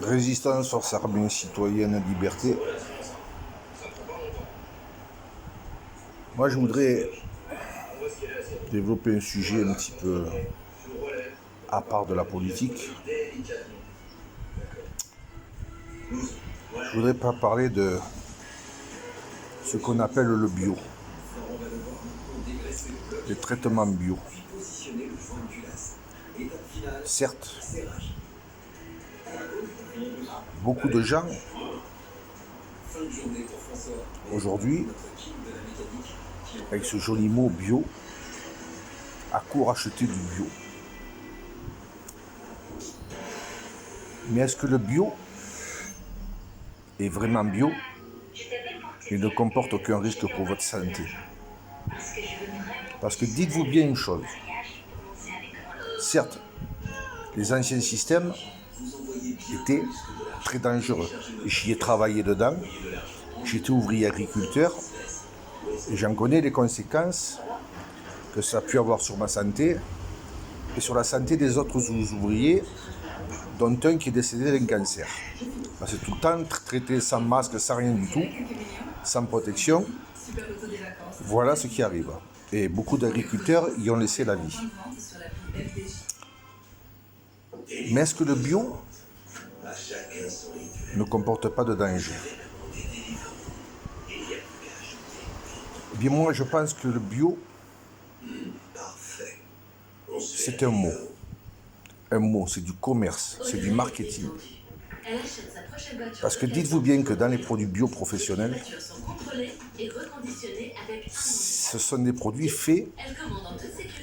Résistance, force armée, citoyenne, liberté. Moi, je voudrais développer un sujet un petit peu à part de la politique. Je voudrais pas parler de ce qu'on appelle le bio, les traitements bio. Certes, beaucoup de gens aujourd'hui, avec ce joli mot bio, accourent acheter du bio. Mais est-ce que le bio est vraiment bio et ne comporte aucun risque pour votre santé? Parce que dites-vous bien une chose, certes, les anciens systèmes étaient très dangereux. Et j'y ai travaillé dedans, j'étais ouvrier agriculteur, et j'en connais les conséquences que ça a pu avoir sur ma santé et sur la santé des autres ouvriers, dont un qui est décédé d'un cancer. Parce que tout le temps traité sans masque, sans rien du tout, sans protection, voilà ce qui arrive. Et beaucoup d'agriculteurs y ont laissé la vie. Mais est-ce que le bio ne comporte pas de danger? Eh bien moi je pense que le bio, c'est un mot. Un mot, c'est du commerce, c'est du marketing. Parce que dites-vous bien que dans les produits bio professionnels, ce sont des produits faits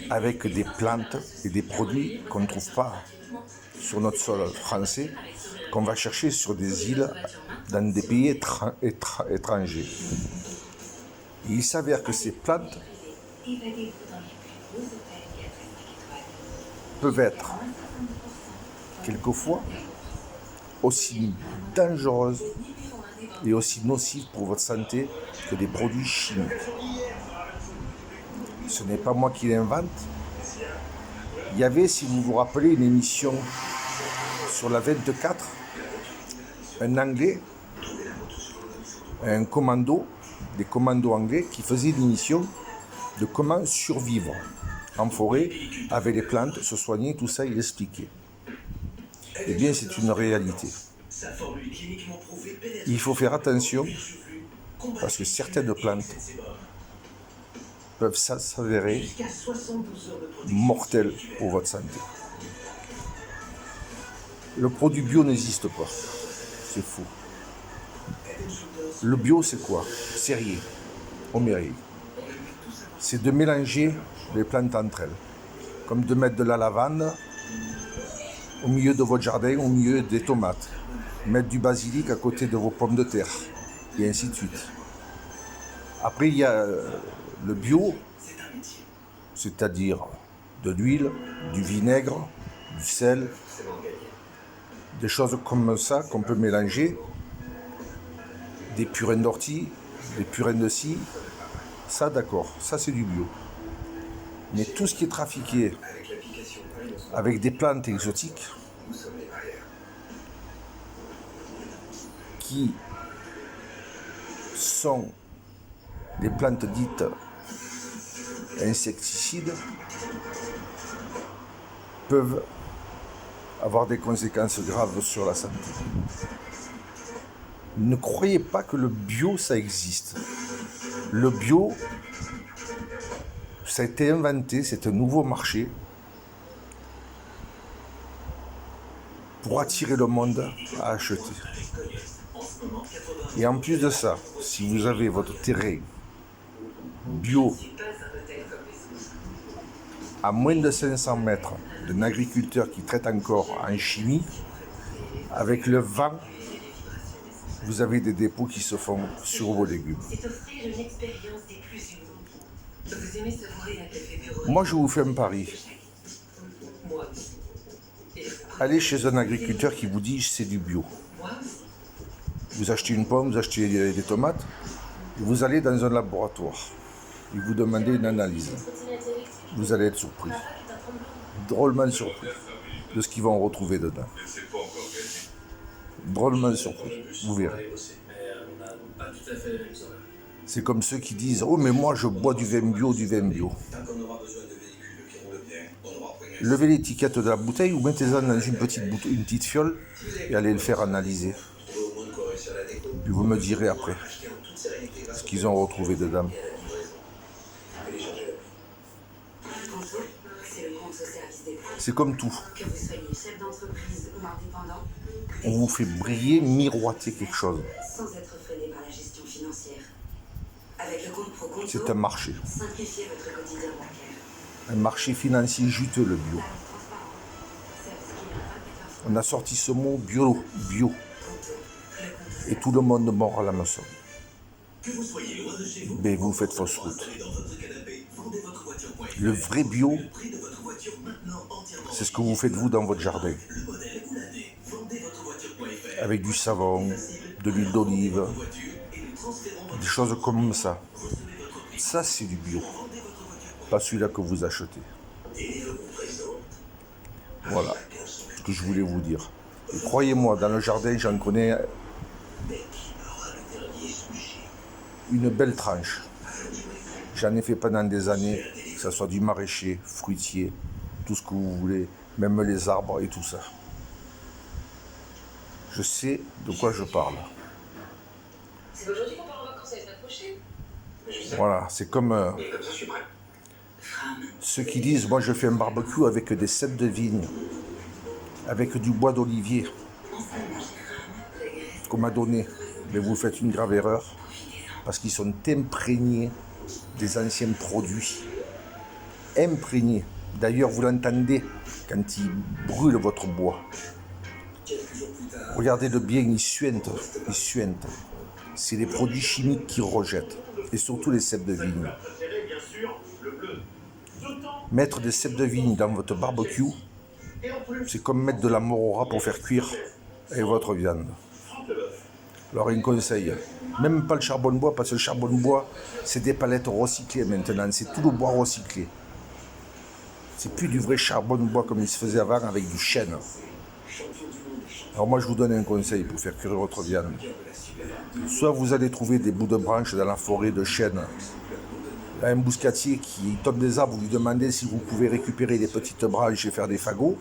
avec des plantes et des produits qu'on ne trouve pas sur notre sol français, qu'on va chercher sur des îles dans des pays étrangers. Et il s'avère que ces plantes peuvent être quelquefois aussi dangereuses et aussi nocives pour votre santé que des produits chimiques. Ce n'est pas moi qui l'invente. Il y avait, si vous vous rappelez, une émission sur la 24, un Anglais, un commando, des commandos anglais qui faisaient une émission de comment survivre en forêt avec les plantes, se soigner, tout ça, il expliquait. Eh bien, c'est une réalité. Il faut faire attention parce que certaines plantes peuvent s'avérer mortelles pour votre santé. Le produit bio n'existe pas. C'est faux. Le bio, c'est quoi? C'est rien. C'est de mélanger les plantes entre elles. Comme de mettre de la lavande au milieu de votre jardin, au milieu des tomates. Mettre du basilic à côté de vos pommes de terre. Et ainsi de suite. Après, il y a le bio, c'est-à-dire de l'huile, du vinaigre, du sel, des choses comme ça qu'on peut mélanger, des purins d'ortie, des purins de scie, ça d'accord, ça c'est du bio. Mais tout ce qui est trafiqué avec des plantes exotiques qui sont des plantes dites insecticides peuvent avoir des conséquences graves sur la santé. Ne croyez pas que le bio, ça existe. Le bio, ça a été inventé, c'est un nouveau marché pour attirer le monde à acheter. Et en plus de ça, si vous avez votre terrain bio à moins de 500 mètres d'un agriculteur qui traite encore en chimie, avec le vent, vous avez des dépôts qui se font sur vos légumes. Moi, je vous fais un pari. Allez chez un agriculteur qui vous dit c'est du bio. Vous achetez une pomme, vous achetez des tomates, et vous allez dans un laboratoire. Et vous demandez une analyse. Vous allez être surpris. Drôlement surpris de ce qu'ils vont retrouver dedans. drôlement surpris, vous verrez. C'est comme ceux qui disent « Oh, mais moi, je bois du vin bio, du vin bio. » Levez l'étiquette de la bouteille ou mettez-en dans une petite fiole et allez le faire analyser. Puis vous me direz après ce qu'ils ont retrouvé dedans. C'est comme tout. On vous fait briller, miroiter quelque chose. C'est un marché. Un marché financier juteux, le bio. On a sorti ce mot bio. Et tout le monde mord à la maçon. Mais vous faites fausse route. Le vrai bio, c'est ce que vous faites vous dans votre jardin. Avec du savon, de l'huile d'olive, des choses comme ça. Ça, c'est du bio. Pas celui-là que vous achetez. Voilà ce que je voulais vous dire. Et croyez-moi, dans le jardin, j'en connais une belle tranche. J'en ai fait pendant des années, que ce soit du maraîcher, fruitier, tout ce que vous voulez, même les arbres et tout ça. Je sais de quoi je parle. C'est aujourd'hui qu'on part en vacances, la semaine prochaine. Voilà, c'est comme ceux qui disent, moi je fais un barbecue avec des cèpes de vigne, avec du bois d'olivier, qu'on m'a donné. Mais vous faites une grave erreur, parce qu'ils sont imprégnés des anciens produits. Imprégnés. D'ailleurs, vous l'entendez quand ils brûlent votre bois. Regardez-le bien, ils suintent. C'est les produits chimiques qu'ils rejettent. Et surtout les cèpes de vigne. Mettre des cèpes de vigne dans votre barbecue, c'est comme mettre de la morora pour faire cuire avec votre viande. Alors un conseil, même pas le charbon de bois, parce que le charbon de bois, c'est des palettes recyclées maintenant, c'est tout le bois recyclé. C'est plus du vrai charbon de bois comme il se faisait avant avec du chêne. Alors moi je vous donne un conseil pour faire cuire votre viande. Soit vous allez trouver des bouts de branches dans la forêt de chêne. Là, un bouscatier qui tombe des arbres, vous lui demandez si vous pouvez récupérer les petites branches et faire des fagots.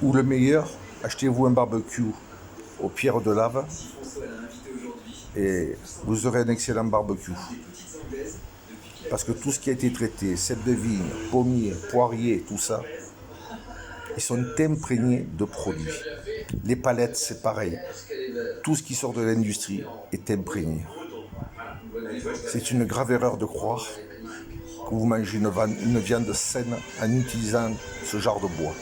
Ou le meilleur, achetez-vous un barbecue aux pierres de lave et vous aurez un excellent barbecue. Parce que tout ce qui a été traité, cèpes de vigne, pommiers, poiriers, tout ça, ils sont imprégnés de produits. Les palettes, c'est pareil. Tout ce qui sort de l'industrie est imprégné. C'est une grave erreur de croire que vous mangez une viande saine en utilisant ce genre de bois.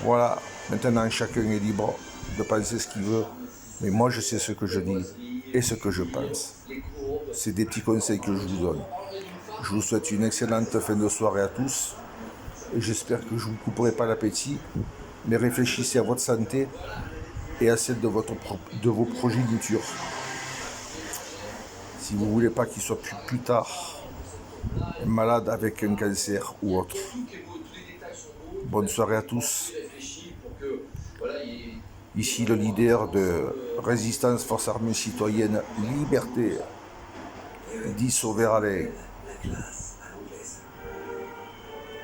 Voilà, maintenant chacun est libre de penser ce qu'il veut, mais moi je sais ce que je dis et ce que je pense. C'est des petits conseils que je vous donne. Je vous souhaite une excellente fin de soirée à tous et j'espère que je ne vous couperai pas l'appétit, mais réfléchissez à votre santé et à celle de vos progénitures. Si vous ne voulez pas qu'ils soient plus tard malades avec un cancer ou autre. Bonne soirée à tous. Ici le leader de Résistance Force Armée Citoyenne Liberté, dit Sauver Alain.